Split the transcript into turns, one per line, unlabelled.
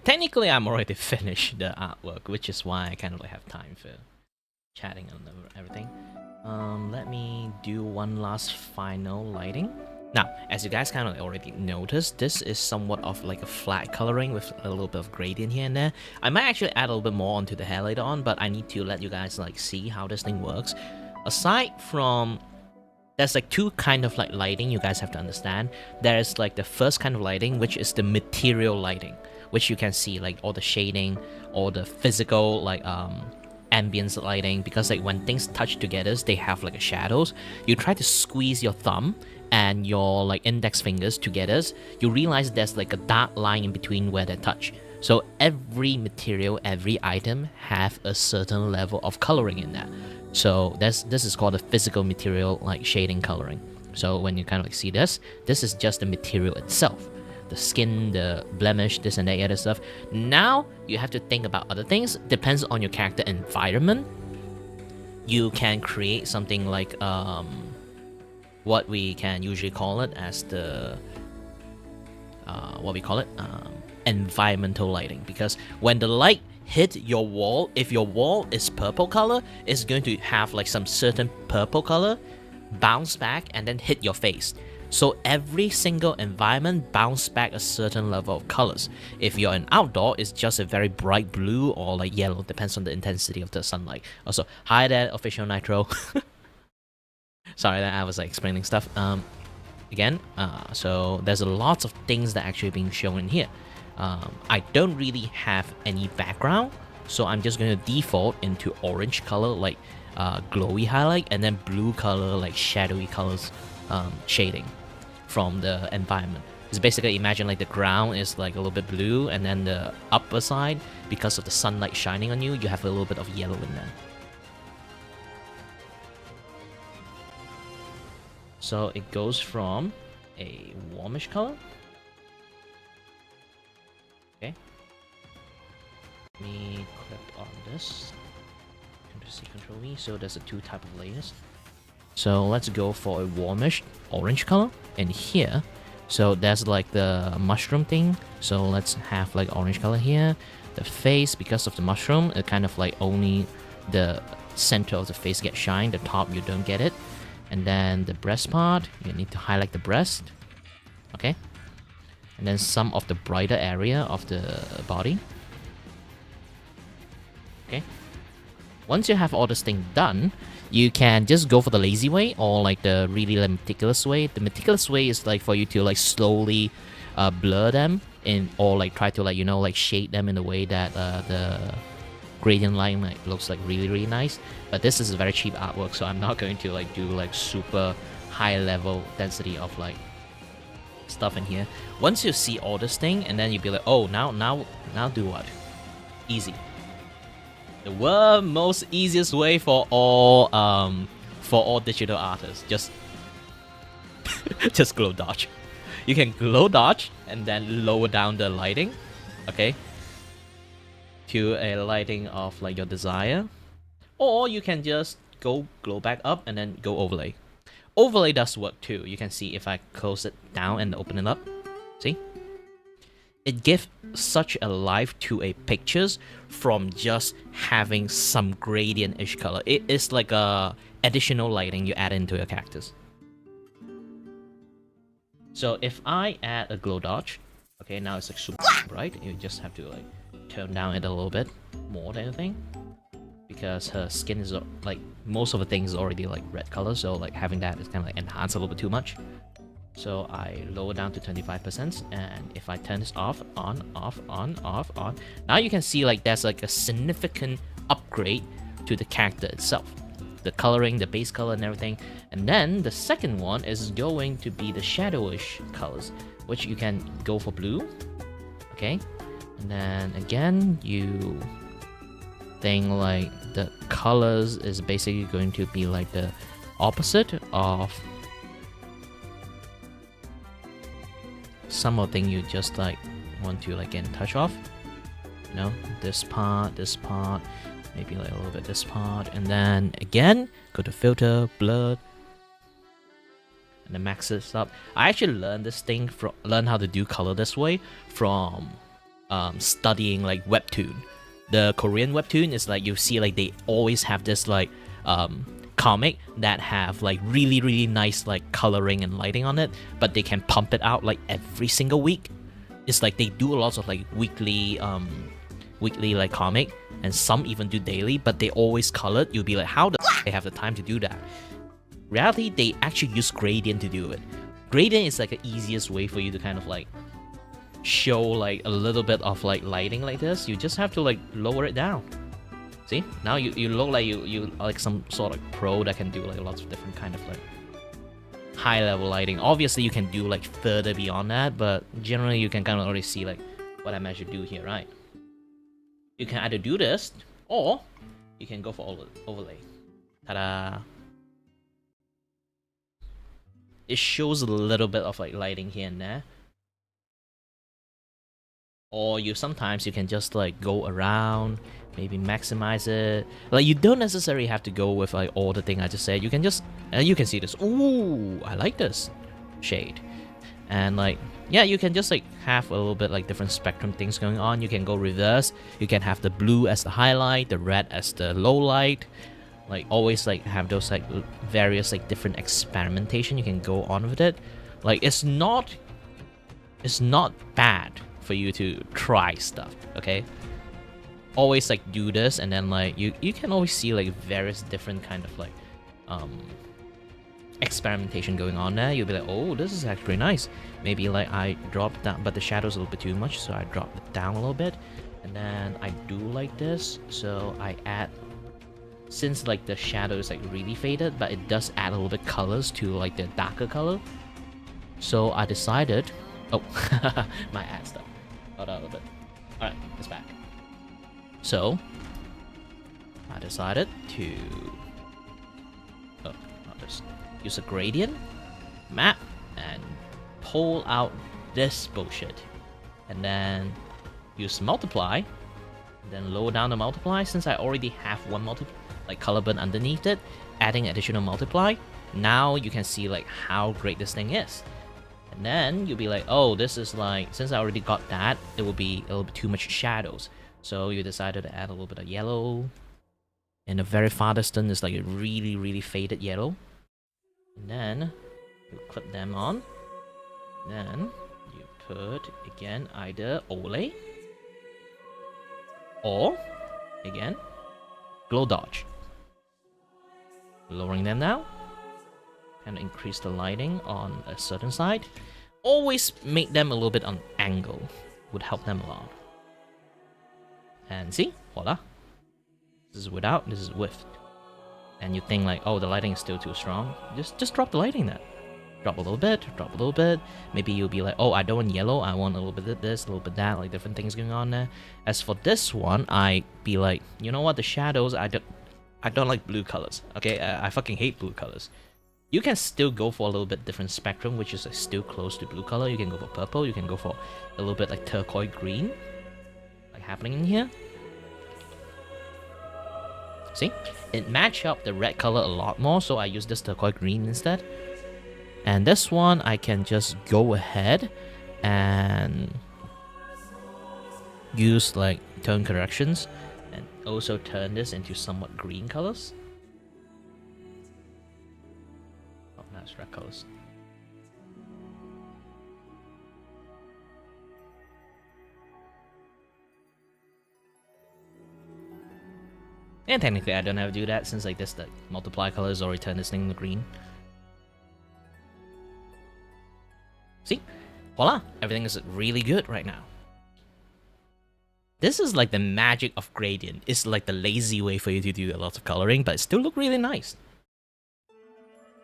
technically I'm already finished the artwork, which is why I kind of like have time for chatting and everything. Let me do one last final lighting. Now, as you guys kind of already noticed, this is somewhat of like a flat coloring with a little bit of gradient here and there. I might actually add a little bit more onto the hair later on, but I need to let you guys like see how this thing works. Aside from, there's like two kind of like lighting you guys have to understand. There's like the first kind of lighting, which is the material lighting, which you can see like all the shading, all the physical like ambience lighting, because like when things touch together, they have like a shadows. You try to squeeze your thumb and your like index fingers together, you realize there's like a dark line in between where they touch. So every material, every item have a certain level of coloring in that. So this is called a physical material like shading coloring. So when you kind of like see this is just the material itself. The skin, the blemish, this and that other stuff. Now you have to think about other things. Depends on your character environment. You can create something like what we can usually call it as the environmental lighting, because when the light hit your wall, if your wall is purple color, it's going to have like some certain purple color bounce back and then hit your face. So every single environment bounce back a certain level of colors. If you're an outdoor, it's just a very bright blue or like yellow, depends on the intensity of the sunlight. Also, hi there, Official Nitro. Sorry that I was like explaining stuff. So there's a lot of things that actually being shown in here. I don't really have any background, so I'm just going to default into orange color like glowy highlight, and then blue color like shadowy colors shading from the environment. It's basically, imagine like the ground is like a little bit blue, and then the upper side, because of the sunlight shining on you, you have a little bit of yellow in there. So it goes from a warmish color. Okay. Let me click on this. Control-C, Control-V. So there's a two type of layers. So let's go for a warmish orange color in here. So there's like the mushroom thing. So let's have like orange color here. The face, because of the mushroom, it kind of like only the center of the face gets shine. The top you don't get it. And then the breast part, you need to highlight the breast. Okay. And then some of the brighter area of the body. Okay. Once you have all this thing done, you can just go for the lazy way or like the really like, meticulous way. The meticulous way is like for you to like slowly blur them in, or like try to like, you know, like shade them in a way that the gradient line like looks like really nice. But this is a very cheap artwork, so I'm not going to like do like super high level density of like stuff in here. Once you see all this thing, and then you'll be like, oh, now do what? Easy. The world most easiest way for all digital artists, just just glow dodge. You can glow dodge and then lower down the lighting, okay, to a lighting of like your desire, or you can just go glow back up and then go overlay. Overlay does work too. You can see if I close it down and open it up, see? It gives such a life to a pictures from just having some gradient-ish color. It is like a additional lighting you add into your characters. So if I add a glow dodge, okay, now it's like super bright. You just have to like turn down it a little bit more than anything, because her skin is like most of the things is already like red color, so like having that is kind of like enhanced a little bit too much. So I lower down to 25%, and if I turn this off, on, now you can see like there's like a significant upgrade to the character itself. The coloring, the base color and everything. And then the second one is going to be the shadowish colors, which you can go for blue, okay? And then again, you think like the colors is basically going to be like the opposite of some of the thing you just like want to like get in touch of. You know, this part, maybe like a little bit this part, and then again go to filter, blur, and then max this up. I actually learned this thing from learn how to do color this way from studying like webtoon. The Korean webtoon is like you see like they always have this like comic that have like really nice like coloring and lighting on it, but they can pump it out like every single week. It's like they do lots of like weekly like comic, and some even do daily, but they always colored. You'll be like, how the they have the time to do that? Reality, they actually use gradient to do it. Gradient is like the easiest way for you to kind of like show like a little bit of like lighting like this. You just have to like lower it down. See, now you look like you are like some sort of pro that can do like lots of different kind of like high level lighting. Obviously you can do like further beyond that, but generally you can kind of already see like what I managed to do here, right? You can either do this or you can go for overlay. Ta-da! It shows a little bit of like lighting here and there. Or sometimes you can just like go around, maybe maximize it. Like you don't necessarily have to go with like all the thing I just said. You can just, you can see this. Ooh, I like this shade. And like, yeah, you can just like have a little bit like different spectrum things going on. You can go reverse. You can have the blue as the highlight, the red as the low light. Like always like have those like various like different experimentation you can go on with it. Like it's not bad for you to try stuff, okay? Always like do this, and then like you can always see like various different kind of like experimentation going on there. You'll be like, oh, this is actually nice. Maybe like I dropped down, but the shadow's a little bit too much, so I dropped it down a little bit. And then I do like this, so I add, since like the shadow is like really faded, but it does add a little bit colors to like the darker color. So I decided, oh, my ad stuff. Hold on a little bit. Alright, it's back. So I decided to just use a gradient map and pull out this bullshit, and then use multiply, and then lower down the multiply. Since I already have one color burn underneath it, adding additional multiply, now you can see like how great this thing is. And then you'll be like, oh, this is like, since I already got that, it will be a little bit too much shadows. So you decided to add a little bit of yellow. And the very far distance is like a really faded yellow. And then you clip them on. Then you put again either overlay or again glow dodge. Lowering them now. And increase the lighting on a certain side. Always make them a little bit on angle. Would help them a lot. And see, voila. This is without, this is with. And you think like, oh, the lighting is still too strong. Just drop the lighting there. Drop a little bit, drop a little bit. Maybe you'll be like, oh, I don't want yellow. I want a little bit of this, a little bit of that, like different things going on there. As for this one, I be like, you know what, the shadows, I don't like blue colors. Okay, I fucking hate blue colors. You can still go for a little bit different spectrum, which is like still close to blue color. You can go for purple. You can go for a little bit like turquoise green, like happening in here. See, it match up the red color a lot more, so I use this turquoise green instead. And this one, I can just go ahead and use like tone corrections, and also turn this into somewhat green colors. Red colors. And technically I don't have to do that since like this, the multiply colors already turn this thing into green. See? Voila! Everything is really good right now. This is like the magic of gradient. It's like the lazy way for you to do a lot of coloring, but it still look really nice.